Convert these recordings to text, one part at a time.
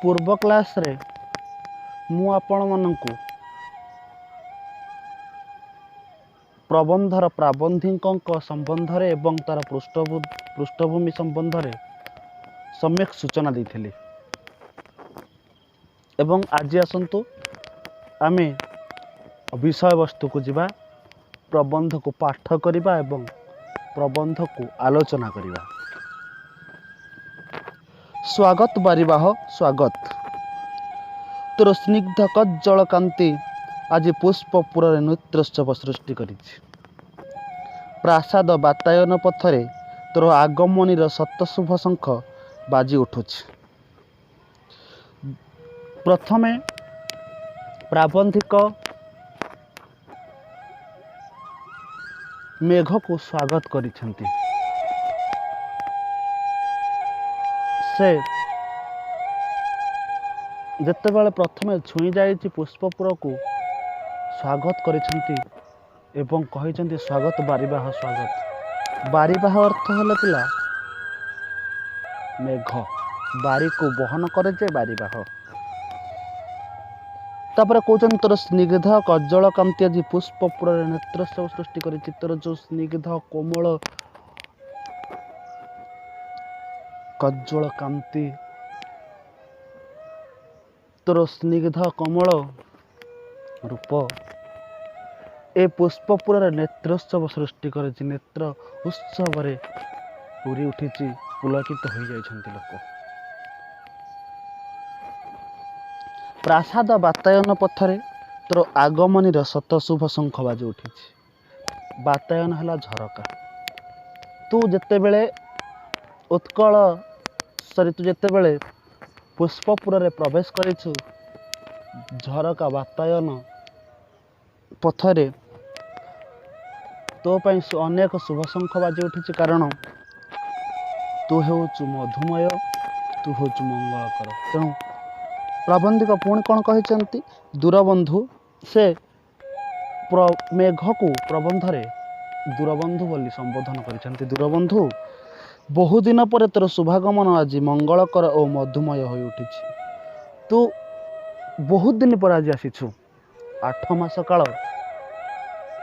पूर्व क्लास रे मु आपण मानकु प्रबंधर प्राबंधिकों संबंध रे एवं तार पृष्ठभूमि संबंध रे सम्यक सूचना देथिली एवं आज आसंतु आमे विषय वस्तु को जीवा प्रबंध को पाठ करिबा एवं प्रबंध को आलोचना करिबा। स्वागत बारिबाह स्वागत तोर स्निग्ध कज्जल कांति आज पुष्पपुर नृत्योत्सव सृष्टि करिछि। प्रासाद बातायन पथरे तोर आगमनीर सत शुभ शंख बाजी उठुछि। प्रथमे प्राबंधिक मेघ को स्वागत करिसेंति। से जेतेबेले प्रथमे छुई जाइछि पुष्पपुर को स्वागत करिसेंति एवं कहिसेंति स्वागत बारिबाह स्वागत। बारिबाह अर्थ हले पिला मेघ बारी को बहन करे जे बारिबाह। तापर कहते तोर स्निग्ध कज्जल कांति आज पुष्पपुर नेत्रोत्सव सृष्टि कर तोर जो स्निग्ध कोमल कज्जल कांति तोर स्निग्ध कोमल रूप ए पुष्पपुर नेत्रोत्सव सृष्टि कर नेत्र उत्सव पूरी उठी पुलकित हो जाइछन्ति लोक। प्रासाद बातायन पथरे तोर आगमनीर सत शुभ शंख बाजी उठी। बातायन है झरका। तू जेतेबेले उत्कल सरी तू जेतेबेले पुष्पपुर रे प्रवेश करिछु झरका बातायन पथरे तो पई अनेक शुभ शंख बाजी उठी कारण तू हेउचु मधुमय तू हेउचु मंगलकर। तेणु प्राबंधिक पुणी कौन कहते दूरबंधु से मेघ को प्रबंधरे दूरबंधु बोली संबोधन कर। दूरबंधु बहुदिन पर तोर शुभागमन आज मंगलकर और मधुमय हो उठी। तू बहुत दिन पर आज आसीछु। 8 मास काल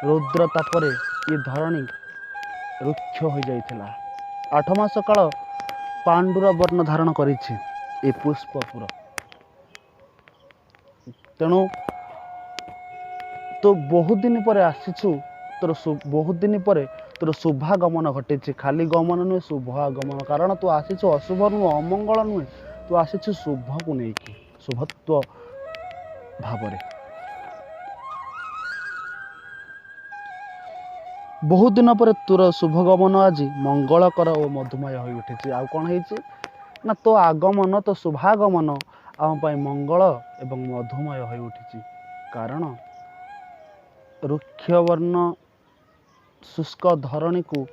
रौद्र तापरे ये धरणी रुक्ष हो जाइथिला। 8 मास काल पांडुर वर्ण धारण करिछि ए पुष्पपुर। तेणु तो बहुत दिन पर आसीछु तोर बहुत दिन पर तोर शुभागमन घटे। खाली गमन नुहे शुभागमन कारण तू आसीछु अशुभ नुह अमंगल नुहे तू आसीछु शुभ को लेकिन शुभत्व भाव। बहुत दिन पर तोर शुभगमन आज मंगलकर और मधुमय हो उठी। आउ कौन है ना तो आगमन तो शुभागमन आम मंगल एवं मधुमय हो उठी कारण रुक्षवर्ण शुष्क धरणी को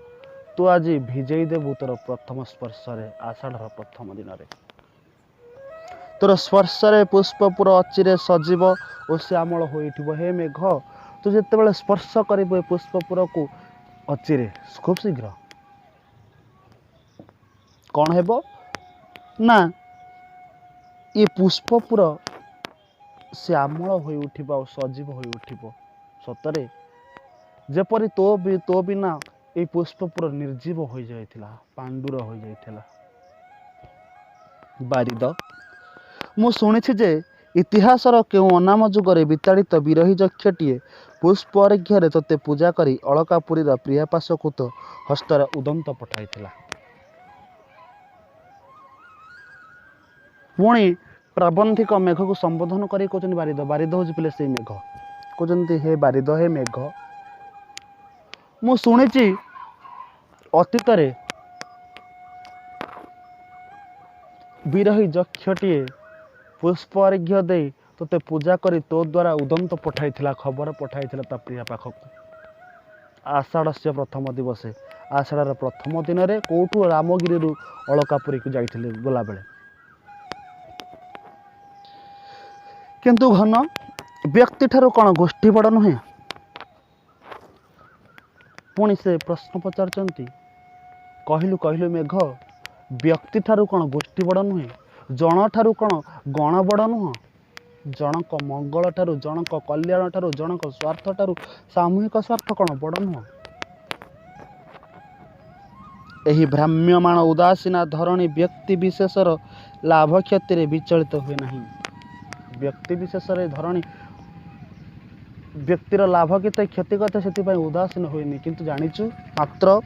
तू आज भिजई देबू तोर प्रथम स्पर्श आषाढ़ प्रथम दिन रे। तोर स्पर्श पुष्पपुर अचिरे सजीव और श्यामल हो। हे मेघ तू जिते स्पर्श कर पुष्पपुर को अचिरे खूब शीघ्र कौन हेब ना ये पुष्पपुर श्यामल हो उठिबा और सजीव हो उठिबो। सतरे जेपरि तो बिना ये पुष्पपुर निर्जीव हो जाइथिला पांडुर हो जाइथिला। बारिद मु शुणिछि जे इतिहासर केउ अनाम जुगरे विताड़ित विरही यक्षटीए पुष्प अर्घ्य तोते पूजा करी अलकापुरीर प्रियापाशकुत हस्तर उदंत पठाइथिला। पुणी प्राबंधिक मेघ को संबोधन कर कहते बारिद। बारिद हूँ पिले से मेघ कहते हे बारिद हे मेघ मु शुणिछि अतीत विरही यक्षटीए पुष्प अर्घ्य दे तोते पूजा करी तो द्वारा उदंत पठाइथिला खबर पठाइथिला ता प्रिया पाखक। आषाढ़ से प्रथम दिवसे आषाढ़ प्रथम दिन रे कोठू रामगिरी अलकापुरी को जाइथिले गला बेले। किंतु घन व्यक्ति ठारू कौन गोष्ठी बड़ नुहे। पुणी से प्रश्न पचारचंती कहलु कहलु मेघ व्यक्ति ठारू कौन गोष्ठी बड़ नुहे। जन ठारू कौन गण बड़ नुह जनक मंगल ठारू जनक कल्याण ठारू जनक स्वार्थ ठारू सामूहिक स्वार्थ कौन बड़ नुह। यही भ्राम्यमाण उदासीना धरणी व्यक्ति विशेषर लाभ क्षति विचलित हुए नहीं। व्यक्ति विशेष धरणी व्यक्तिर लाभ केते क्षति कते से उदासीन हुए किंतु जानिचु मात्र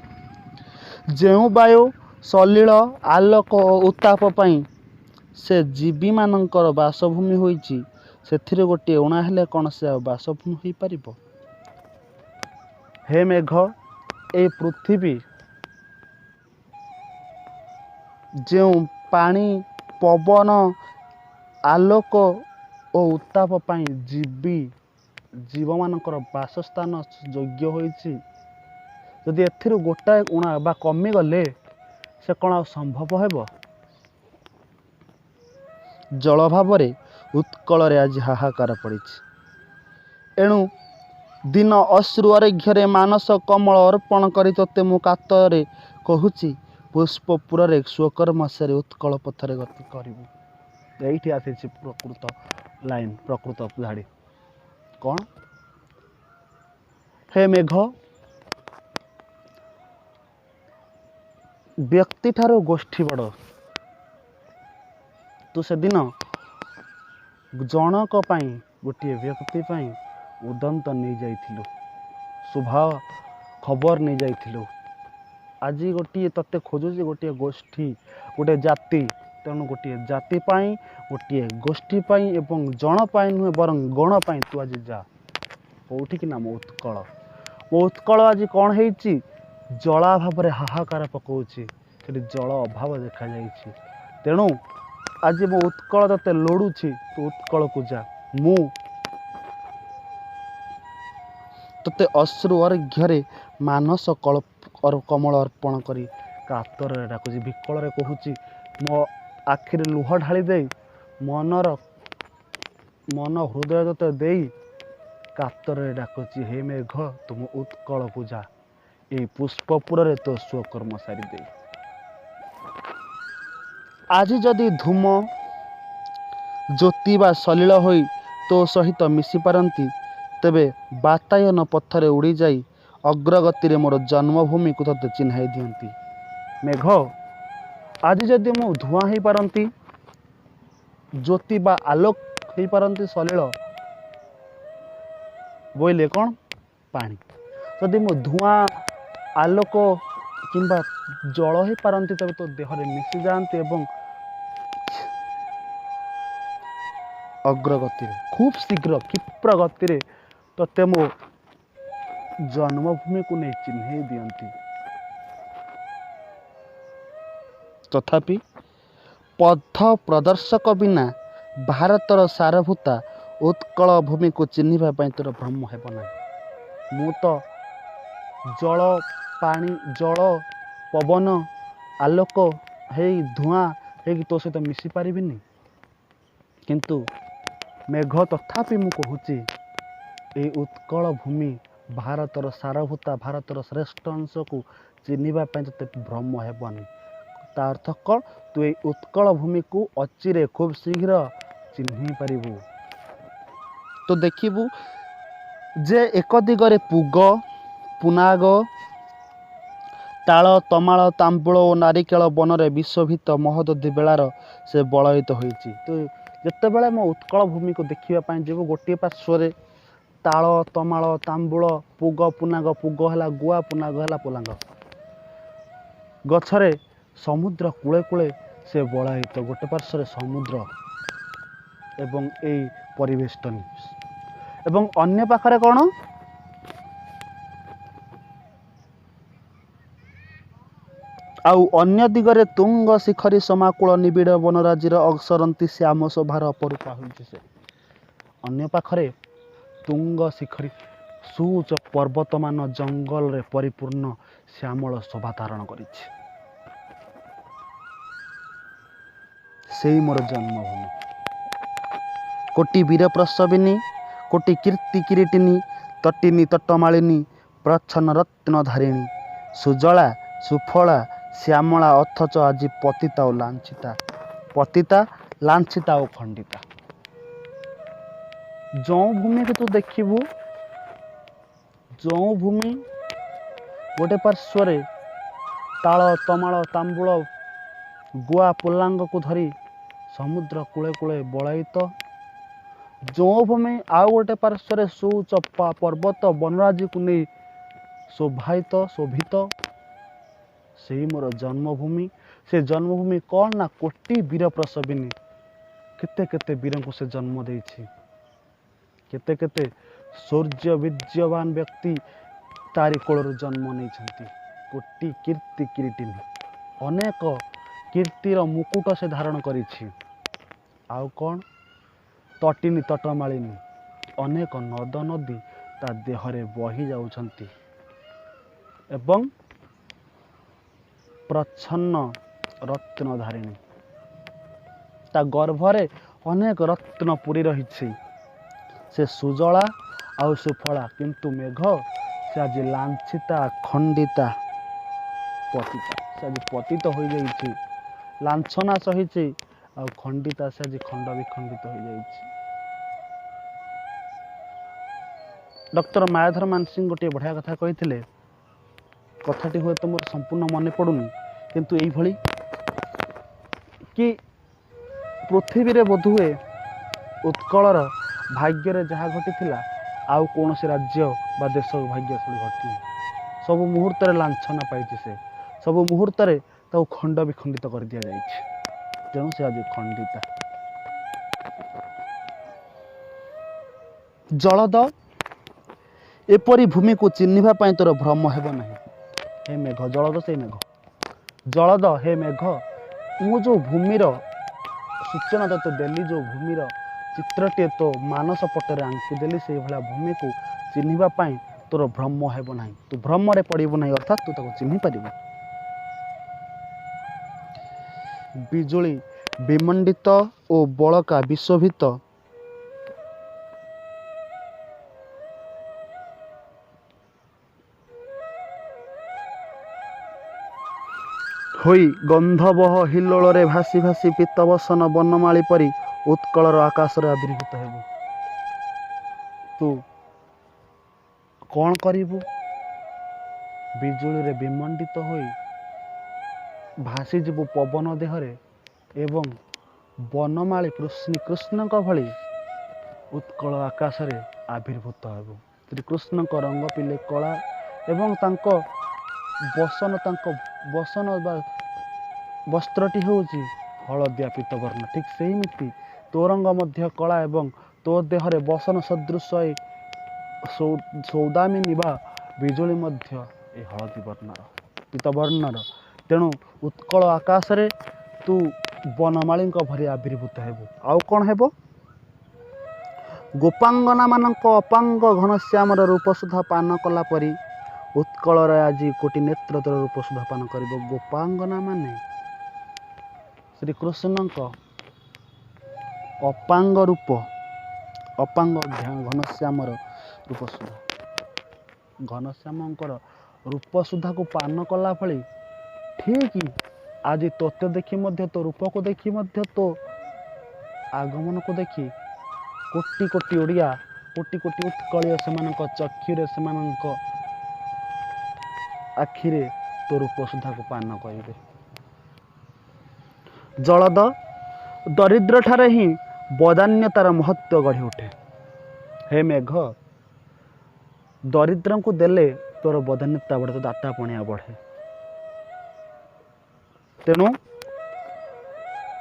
जो वायु सलिल आलोक उत्ताप पाई से जीवी मानकर बासभूमि होइछि से गोटे उणा हेले कौन से बासभूमि हो पारिबो। हे मेघ ए पृथ्वी जो पानी पवन आलोक और उत्ताप पाई जीव मानकर बासस्थान योग्य होइछि जदि एथिरु गोटाए उणा बा कमी गले से कौन संभव हेब। जल भाव उत्कल आज हाहाकार पड़ी एणु दिन अश्रु अर्घ्य मानस कमल अर्पण करी तोते मु कातरे कहूची पुष्पपुर स्वकर्म से उत्कल पथरे गति करू। ये आसी प्रकृत लाइन प्रकृत झाड़ी कौन हे मेघ व्यक्ति ठारो गोष्ठी बड़ तू से दिन जनक पाई गोटे व्यक्ति पाई उदंत नहीं जाइथिलु शुभ खबर नहीं जाइथिलु। आज गोटे तत्ते खोजुची गोटे गोष्ठी गोटे जाति तेणु गोटे जाति पाई गोटे गोष्ठी पाई एवं जन पाई नुहे बरं गण पाई तू आज जा कौटी कि नाम उत्कल। उत्कल आज कौन है जलाभाव हाहाकार पकाउछि से जल अभाव देखा जाइछि तेणु आज मो उत्कल तते लोड़ुछि तू उत्कल को जा मु तते अश्रु अर्घ्य मानस कमल अर्पण करी कातर डाकुची विकल कहूची मो आखिर लुह ढाली दे मन हृदय तते दे कातर डाकुची हे मेघ तुम उत्कल को जा ए पुष्पपुर तो स्वकर्म सारी दे। आज जदि धूम ज्योति बा सलिल होई तो सहित मिसी पारती तेबे बातायन पथरे उड़ी जाई अग्रगति मोर जन्मभूमि को तते चिन्हाई दियंती। मेघ आज जदि मु धुआं हो पारती ज्योति बा आलोक हो पारती सलिल बोइले कौन पानी जदि मु धुआं आलोक किंबा जल हो पारती तबे तो देहरे मिसी जाती एवं अग्रगति खूब शीघ्र क्षिप्र गति तते मो जन्मभूमि को नहीं चिन्ह दियंती। तथापि पथ प्रदर्शक बिना भारतर सारभूता उत्कल भूमि को चिन्हिबा पई तोर भ्रम हेब ना। मु तो जल पानी जल पवन आलोक हे धुआं हे तो सहित मिसी पारिबिनी किंतु मेघ तथापि मु कहूची ए उत्कल भूमि भारतर सारभूता भारतर श्रेष्ठ अंश को चिन्हिबा पई तते भ्रम हेबनी। ता अर्थ कौन तू ए उत्कल भूमि को अचिरे खूब शीघ्र चिन्हि पारिबु। तो देखिबु जे एक दिगरे पुग पुनाग ताल तमाल तांबुल और नारिकेल बनरे विश्वभित महोदधि बेलार से बलयित होइछि। तो जिते बेले मो उत्कल भूमि को देखा जीव गोटे पार्श्व ताल तमाल तांबुल पुग पुनाग पुग है गुआ पुनाग है पोलांग गछरे समुद्र कूले कूले से बलयित गोटे पार्श्व समुद्र एवं ए परिवेष्टनी एवं अन्य पाखरे कौन आउ अन्य दिगरे तुंग शिखरी समाकूल निबिड़ वनराजीर अक्षरंती श्याम शोभार अपरूपा होइछि से अन्य पाखरे तुंग शिखरी सूच पर्वतमान जंगल रे परिपूर्ण श्यामल शोभा धारण करिछि। सेई मोर जन्मभूमि कोटि वीर प्रसविनी कोटि कीर्ति किरीटिनी तटिनी तटमालिनी प्रच्छन्न रत्न धारिणी सुजला सुफला श्यामला अथच आज पतिता और लांछिता पतिता लांछिता और खंडिता। जो भूमि के तू देखिबू, जो भूमि गोटे पार्श्वर ताल तमाल तांबूल गुआ पोलांग को धरी समुद्र कूले कूले बलायित, जो भूमि आउ गोटे पार्श्वर सुचप्पा पर्वत वनराजी को नहीं शोभायित शोभित, से मोर जन्मभूमि। से जन्मभूमि कौन ना कोटि वीर प्रसविनी, केते केते वीर को से जन्म देछि, केते केते शौर्य वीर्यवान व्यक्ति तारी कोलर जन्म नहीं। कोटि कीर्ति किरीटिनी, अनेक कीर्तिर मुकुट से धारण करिछि। आउ कौन तटिनी तटमालिनी, अनेक नद नदी ता देहरे बही जाउछंती एवं प्रच्छन्न रत्न धारिणी, ता गर्भरे अनेक रत्न पुरी रही। से सुजला आउ सुफला, किंतु मेघ से आज लांछिता खंडिता पतिता। से आज पतित हो जाइछि, लांछना सहिछि, आउ खंडिता से आज खंड विखंडित हो जाइछि। डॉक्टर मायाधर मानसिंह गोटे बढ़िया कथा कही, कथाटी हुए तो मोर संपूर्ण मन पड़ुनी, किंतु यही भली कि पृथ्वी रे बोधुए उत्कलर भाग्य जहाँ घटी आउ कौन से राज्य बा देश भाग्यशाली घटी, सब मुहूर्त लांछना पाई, से सब मुहूर्त खंड विखंडित कर दिया जाइए। तेणु से आज खंडिता। जलद एपरी भूमि को चिन्हिबा पाई तोर भ्रम हेब नहीं। हे मेघ, जलद से मेघ, जलद हे मेघ, मु जो भूमिर सूचना तो देली, जो भूमिर चित्रटे तो मानस पटरे आंकीदेली, से भाया भूमि को चिन्हिबा पाई तोर भ्रम हेब नहीं। तू भ्रमरे पड़िबु नहीं, अर्थात तू ताको चिन्हि पारिबु। बिजुली विमंडित और बलका विशोभित, होई गंधबह हिल्लोल भासी भासी पीतबसन बनमाली परी उत्कलर आकाश आविर्भूत हेबु। तू कौन करिबु? बिजुली विमंडित होई भासी जीवु पवन देहरे एवं बनमाली कृष्ण भली उत्कल आकाश रे आविर्भूत हेबु। श्रीकृष्ण रंग पिले कला एवं तांको बसन वस्त्रटी होउची हलदिया पीतवर्ण। ठीक से मिति तो रंग मध्य कला एवं तो देहरे बसन सदृश सौदामिनी बा बिजुली मध्य ए हलदी वर्णर पीतवर्णर। तेणु उत्कल आकाश रे तू बनमाली भरी आविर्भूत हेबु। आउ कौन हेबो? गोपांगना मानक अपांग घनश्यामर रूप सुधा पान कला परी उत्कलर आज कोटि नेत्र तोर रूप सुधा पान कर। गोपांगना माने श्रीकृष्ण अपांग रूप, अपांग घनश्यामर रूप सुधा, घनश्यामकर रूप सुधा को पान कला भली ठीक आज तोते देखी मध्य तो रूप को देखी मध्य तो आगमन को देखी कोटि कोटि ओडिया कोटि कोटि उत्कलीय से चक्षुरे से आखिरे तो रूप सुधा को पान करेंगे। जलद दरिद्र ठारे ही बदान्यतार महत्व गढ़ी उठे। हे मेघ, दरिद्र को देले तोर बदान्यता बढ़े, तो दाता पणिया बढ़े। तेणु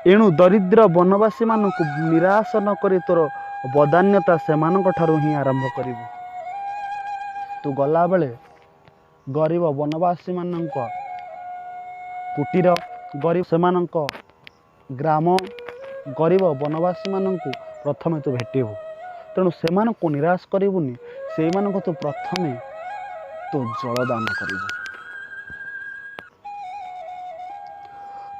एणु दरिद्र वनवासी मान निराश न करी तोर बदान्यता से ही आरंभ करिबु। तू गला बेले गरीब वनवासी मान कुटीर, गरीब से ग्राम, गरीब वनवासी मान प्रथमे तू भेटबू। तेणु से निराश करूनी, से तू प्रथमे तो जलदान करिबु।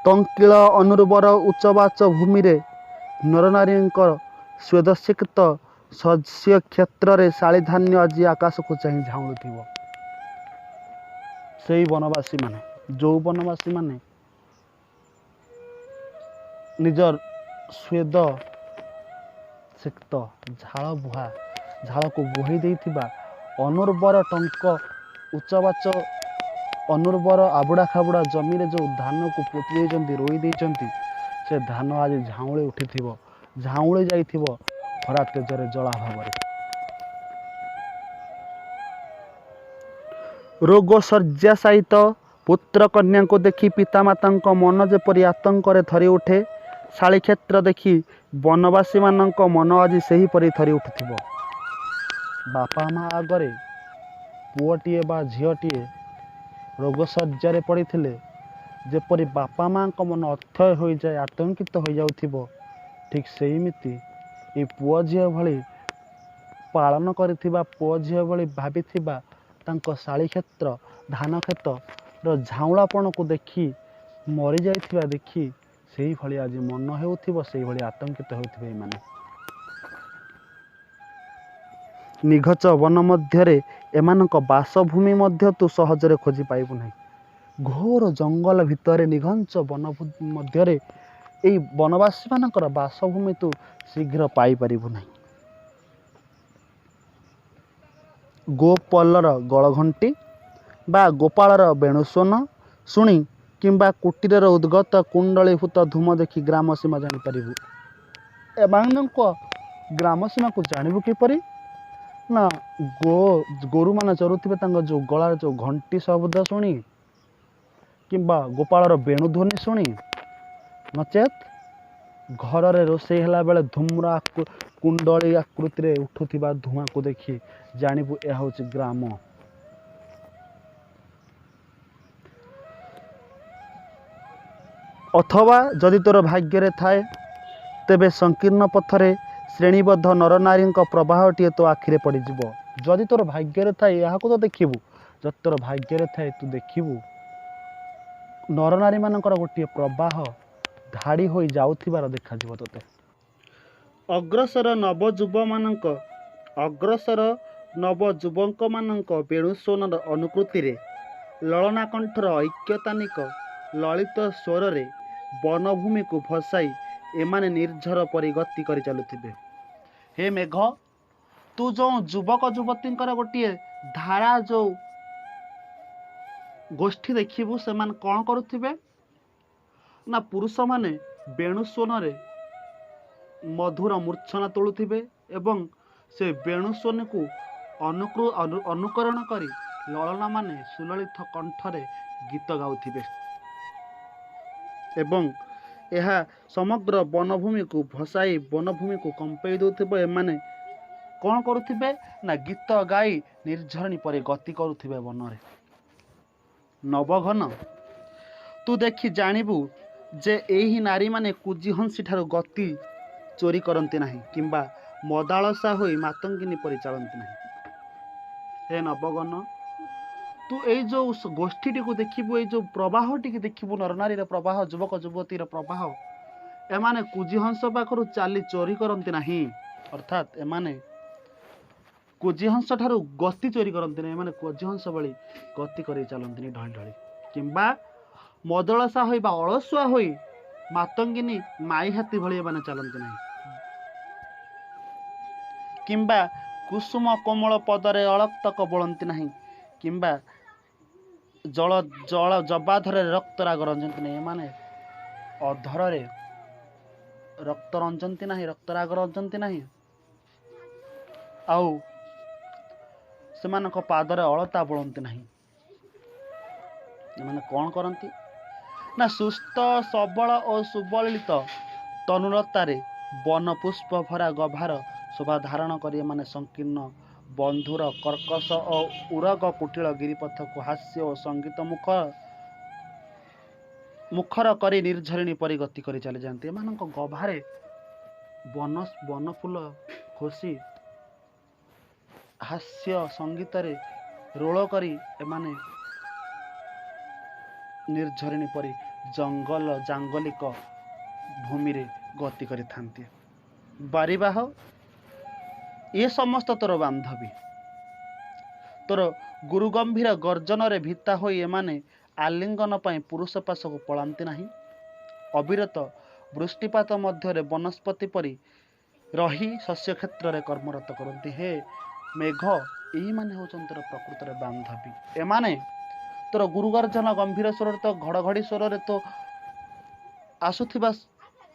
तंकिल अनुर्वर उच्चवाच भूमि रे नरनारी स्वेदसिक्त शस्य क्षेत्र रे शाली धान्य आज आकाश को चाह झाऊलुथिबो। से वनवासी माने, जो वनवासी माने निजर ସ୍ୱେଦ ସିକ୍ତ ଝାଳକୁ ବୋହି ଦେଇଥିବା ଅନୁର୍ବର ଟଙ୍କ ଉଚ୍ଚବାଚ ଅନୁର୍ବର ଆବୁଡ଼ା ଖାବୁଡ଼ା ଜମିରେ ଯେଉଁ ଧାନକୁ ପୋତି ଦେଇଛନ୍ତି ରୋଇ ଦେଇଛନ୍ତି, ସେ ଧାନ ଆଜି ଝାଉଁଳି ଉଠିଥିବ, ଝାଉଁଳି ଯାଇଥିବ ଖରା ତେଜରେ ଜଳା ଭାବରେ। ରୋଗ ଶଯ୍ୟାଶାୟିତ ପୁତ୍ର କନ୍ୟାଙ୍କୁ ଦେଖି ପିତାମାତାଙ୍କ ମନ ଯେପରି ଆତଙ୍କରେ ଥରି ଉଠେ, ଶାଳୀକ୍ଷେତ୍ର ଦେଖି ବନବାସୀମାନଙ୍କ ମନ ଆଜି ସେହିପରି ଥରି ଉଠୁଥିବ। ବାପା ମା ଆଗରେ ପୁଅଟିଏ ବା ଝିଅଟିଏ ରୋଗଶଯ୍ୟାରେ ପଡ଼ିଥିଲେ ଯେପରି ବାପା ମାଙ୍କ ମନ ଅଥୟ ହୋଇଯାଏ, ଆତଙ୍କିତ ହୋଇଯାଉଥିବ, ଠିକ୍ ସେଇମିତି ଏ ପୁଅ ଝିଅ ଭଳି ପାଳନ କରିଥିବା ପୁଅ ଝିଅ ଭଳି ଭାବିଥିବା ତାଙ୍କ ଶାଳୀକ୍ଷେତ୍ର ଧାନ କ୍ଷେତ୍ରର ଝାଉଁଳାପଣକୁ ଦେଖି ମରିଯାଇଥିବା ଦେଖି ସେଇଭଳି ଆଜି ମନ ହେଉଥିବ, ସେଇଭଳି ଆତଙ୍କିତ ହେଉଥିବେ ଏମାନେ। ନିଘଞ୍ଚ ବନ ମଧ୍ୟରେ ଏମାନଙ୍କ ବାସଭୂମି ମଧ୍ୟ ତୁ ସହଜରେ ଖୋଜି ପାଇବୁ ନାହିଁ। ଘୋର ଜଙ୍ଗଲ ଭିତରେ ନିଘଞ୍ଚ ବନ ମଧ୍ୟରେ ଏଇ ବନବାସୀମାନଙ୍କର ବାସଭୂମି ତୁ ଶୀଘ୍ର ପାଇପାରିବୁ ନାହିଁ। ଗୋପଲର ଗଳଘଣ୍ଟି ବା ଗୋପାଳର ବେଣୁସ୍ୱନ ଶୁଣି କିମ୍ବା କୁଟୀରର ଉଦ୍ଗତ କୁଣ୍ଡଳୀଭୂତ ଧୂମ ଦେଖି ଗ୍ରାମ ସୀମା ଜାଣିପାରିବୁ। ଏମାନଙ୍କ ଗ୍ରାମ ସୀମାକୁ ଜାଣିବୁ କିପରି? ନା ଗୋରୁମାନେ ଚରୁଥିବେ ତାଙ୍କ ଯେଉଁ ଗଳାର ଯେଉଁ ଘଣ୍ଟି ଶବ୍ଦ ଶୁଣି କିମ୍ବା ଗୋପାଳର ବେଣୁଧ୍ୱନି ଶୁଣି, ନଚେତ୍ ଘରରେ ରୋଷେଇ ହେଲା ବେଳେ ଧୂମ୍ର କୁଣ୍ଡଳୀ ଆକୃତିରେ ଉଠୁଥିବା ଧୂଆଁକୁ ଦେଖି ଜାଣିବୁ ଏହା ହେଉଛି ଗ୍ରାମ। ଅଥବା ଯଦି ତୋର ଭାଗ୍ୟରେ ଥାଏ ତେବେ ସଂକୀର୍ଣ୍ଣ ପଥରେ ଶ୍ରେଣୀବଦ୍ଧ ନରନାରୀଙ୍କ ପ୍ରବାହଟିଏ ତୋ ଆଖିରେ ପଡ଼ିଯିବ। ଯଦି ତୋର ଭାଗ୍ୟରେ ଥାଏ ଏହାକୁ ତ ଦେଖିବୁ, ଯଦି ତୋର ଭାଗ୍ୟରେ ଥାଏ ତୁ ଦେଖିବୁ ନରନାରୀମାନଙ୍କର ଗୋଟିଏ ପ୍ରବାହ ଧାଡ଼ି ହୋଇ ଯାଉଥିବାର ଦେଖାଯିବ ତୋତେ। ଅଗ୍ରସର ନବଯୁବକମାନଙ୍କ ବେଣୁସ୍ୱନର ଅନୁକୃତିରେ ଲଳନାକଣ୍ଠର ଐକ୍ୟତାନିକ ଲଳିତ ସ୍ୱରରେ ବନଭୂମିକୁ ଭସାଇ ଏମାନେ ନିର୍ଝର ପରି ଗତି କରି ଚାଲୁଥିବେ। ହେ ମେଘ, ତୁ ଯେଉଁ ଯୁବକ ଯୁବତୀଙ୍କର ଗୋଟିଏ ଧାରା ଯେଉଁ ଗୋଷ୍ଠୀ ଦେଖିବୁ, ସେମାନେ କ'ଣ କରୁଥିବେ ନା ପୁରୁଷମାନେ ବେଣୁସ୍ୱନରେ ମଧୁର ମୂର୍ଚ୍ଛନା ତୋଳୁଥିବେ ଏବଂ ସେ ବେଣୁସ୍ୱନକୁ ଅନୁକରଣ କରି ଲଳନାମାନେ ସୁଲଳିତ କଣ୍ଠରେ ଗୀତ ଗାଉଥିବେ ଏବଂ ଏହା ସମଗ୍ର ବନଭୂମିକୁ ଭସାଇ ବନଭୂମିକୁ କମ୍ପେଇ ଦେଉଥିବ। ଏମାନେ କ'ଣ କରୁଥିବେ ନା ଗୀତ ଗାଇ ନିର୍ଝରଣୀ ପରି ଗତି କରୁଥିବେ ବନରେ। ନବଘନ, ତୁ ଦେଖି ଜାଣିବୁ ଯେ ଏହି ନାରୀମାନେ କୁଜିହଂସୀ ଠାରୁ ଗତି ଚୋରି କରନ୍ତି ନାହିଁ କିମ୍ବା ମଦାଳସା ହୋଇ ମାତଙ୍ଗିନୀ ପରି ଚାଲନ୍ତି ନାହିଁ। ହେ ନବଘନ, ତୁ ଏଇ ଯେଉଁ ଗୋଷ୍ଠୀଟିକୁ ଦେଖିବୁ, ଏଇ ଯେଉଁ ପ୍ରବାହଟିକୁ ଦେଖିବୁ, ନରନାରୀର ପ୍ରବାହ, ଯୁବକ ଯୁବତୀର ପ୍ରବାହ, ଏମାନେ କୁଜିହଂସ ପାଖରୁ ଚାଲି ଚୋରି କରନ୍ତି ନାହିଁ। ଅର୍ଥାତ୍ ଏମାନେ କୁଜିହଂସ ଠାରୁ ଗତି ଚୋରି କରନ୍ତି ନାହିଁ। ଏମାନେ କୁଜିହଂସ ଭଳି ଗତି କରି ଚାଲନ୍ତିନି ଢଳି ଢଳି କିମ୍ବା ମଦଳସା ହୋଇ ବା ଅଳସୁଆ ହୋଇ ମାତଙ୍ଗିନୀ ମାଇ ହାତୀ ଭଳି ଏମାନେ ଚାଲନ୍ତି ନାହିଁ କିମ୍ବା କୁସୁମ କୋମଳ ପଦରେ ଅଳକ୍ତକ ବୋଳନ୍ତି ନାହିଁ କିମ୍ବା ଜବାଧରରେ ରକ୍ତ ରାଗ ରଞ୍ଜନ୍ତି ନାହିଁ। ଏମାନେ ଅଧରରେ ରକ୍ତ ରଞ୍ଜନ୍ତି ନାହିଁ, ରକ୍ତ ରାଗ ରଞ୍ଜନ୍ତି ନାହିଁ। ଆଉ ସେମାନଙ୍କ ପାଦରେ ଅଳତା ବୋଳନ୍ତି ନାହିଁ। ଏମାନେ କ'ଣ କରନ୍ତି ନା ସୁସ୍ଥ ସବଳ ଓ ସୁବଳିତ ତନୁଲତାରେ ବନ ପୁଷ୍ପ ଭରା ଗଭାର ଶୋଭା ଧାରଣ କରି ଏମାନେ ସଂକୀର୍ଣ୍ଣ ବନ୍ଧୁର କର୍କଶ ଓ ଉରଗ କୁଟିଳ ଗିରିପଥକୁ ହାସ୍ୟ ଓ ସଙ୍ଗୀତ ମୁଖର କରି ନିର୍ଝରିଣୀ ପରି ଗତି କରି ଚାଲିଯାଆନ୍ତି। ଏମାନଙ୍କ ଗଭାରେ ବନଫୁଲ ଖୋସି ହାସ୍ୟ ସଙ୍ଗୀତରେ ରୋଳ କରି ଏମାନେ ନିର୍ଝରିଣୀ ପରି ଜାଙ୍ଗଲିକ ଭୂମିରେ ଗତି କରିଥାନ୍ତି। ବାରିବାହ, ଏ ସମସ୍ତ ତୋର ବାନ୍ଧବୀ। ତୋର ଗୁରୁଗମ୍ଭୀର ଗର୍ଜନରେ ଭୀତା ହୋଇ ଏମାନେ ଆଲିଙ୍ଗନ ପାଇଁ ପୁରୁଷ ପାଶକୁ ପଳାନ୍ତି ନାହିଁ। ଅବିରତ ବୃଷ୍ଟିପାତ ମଧ୍ୟରେ ବନସ୍ପତି ପରି ରହି ଶସ୍ୟ କ୍ଷେତ୍ରରେ କର୍ମରତ କରନ୍ତି। ହେ ମେଘ, ଏଇମାନେ ହେଉଛନ୍ତି ତୋର ପ୍ରକୃତରେ ବାନ୍ଧବୀ। ଏମାନେ ତୋର ଗୁରୁଗର୍ଜନ ଗମ୍ଭୀର ସ୍ୱରରେ, ତ ଘଡ଼ଘଡ଼ି ସ୍ୱରରେ ତ ଆସୁଥିବା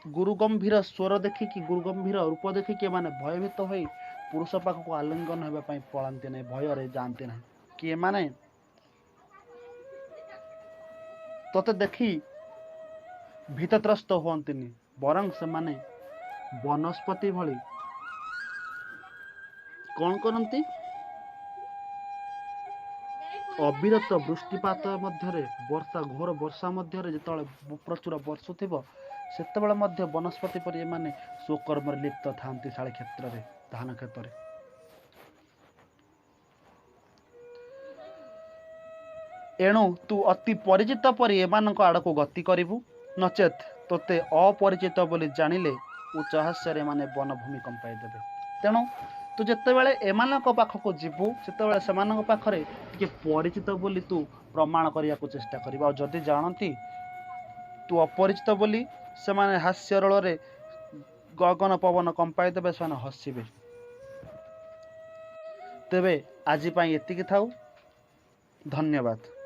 ଗୁରୁ ଗମ୍ଭୀର ସ୍ୱର ଦେଖିକି, ଗୁରୁ ଗମ୍ଭୀର ରୂପ ଦେଖିକି ଏମାନେ ଭୟଭୀତ ହୋଇ ପୁରୁଷ ପାଖକୁ ଆଲିଙ୍ଗନ ହେବା ପାଇଁ ପଳାନ୍ତି ନାହିଁ, ଭୟରେ ଯାଆନ୍ତି ନାହିଁ। କି ଏମାନେ ତୋତେ ଦେଖି ଭୀତତ୍ରସ୍ତ ହୁଅନ୍ତିନି, ବରଂ ସେମାନେ ବନସ୍ପତି ଭଳି କ'ଣ କରନ୍ତି? ଅବିରତ ବୃଷ୍ଟିପାତ ମଧ୍ୟରେ, ଘୋର ବର୍ଷା ମଧ୍ୟରେ ଯେତେବେଳେ ପ୍ରଚୁର ବର୍ଷୁଥିବ, ସେତେବେଳେ ମଧ୍ୟ ବନସ୍ପତି ପରି ଏମାନେ ସ୍ୱକର୍ମରେ ଲିପ୍ତ ଥାନ୍ତି ଶାଳୀ କ୍ଷେତ୍ରରେ, ଧାନ କ୍ଷେତ୍ରରେ। ଏଣୁ ତୁ ଅତି ପରିଚିତ ପରି ଏମାନଙ୍କ ଆଡ଼କୁ ଗତି କରିବୁ, ନଚେତ୍ ତୋତେ ଅପରିଚିତ ବୋଲି ଜାଣିଲେ ଉଚ୍ଚହାସ୍ୟରେ ଏମାନେ ବନଭୂମି କମ୍ପାଇ ଦେବେ। ତେଣୁ ତୁ ଯେତେବେଳେ ଏମାନଙ୍କ ପାଖକୁ ଯିବୁ, ସେତେବେଳେ ସେମାନଙ୍କ ପାଖରେ ଟିକେ ପରିଚିତ ବୋଲି ତୁ ପ୍ରମାଣ କରିବାକୁ ଚେଷ୍ଟା କରିବୁ। ଆଉ ଯଦି ଜାଣନ୍ତି ତୁ ଅପରିଚିତ ବୋଲି, ସେମାନେ ହାସ୍ୟରୋଳରେ ଗଗନ ପବନ କମ୍ପାଇ ଦେବେ, ସେମାନେ ହସିବେ। ତେବେ ଆଜି ପାଇଁ ଏତିକି ଥାଉ। ଧନ୍ୟବାଦ।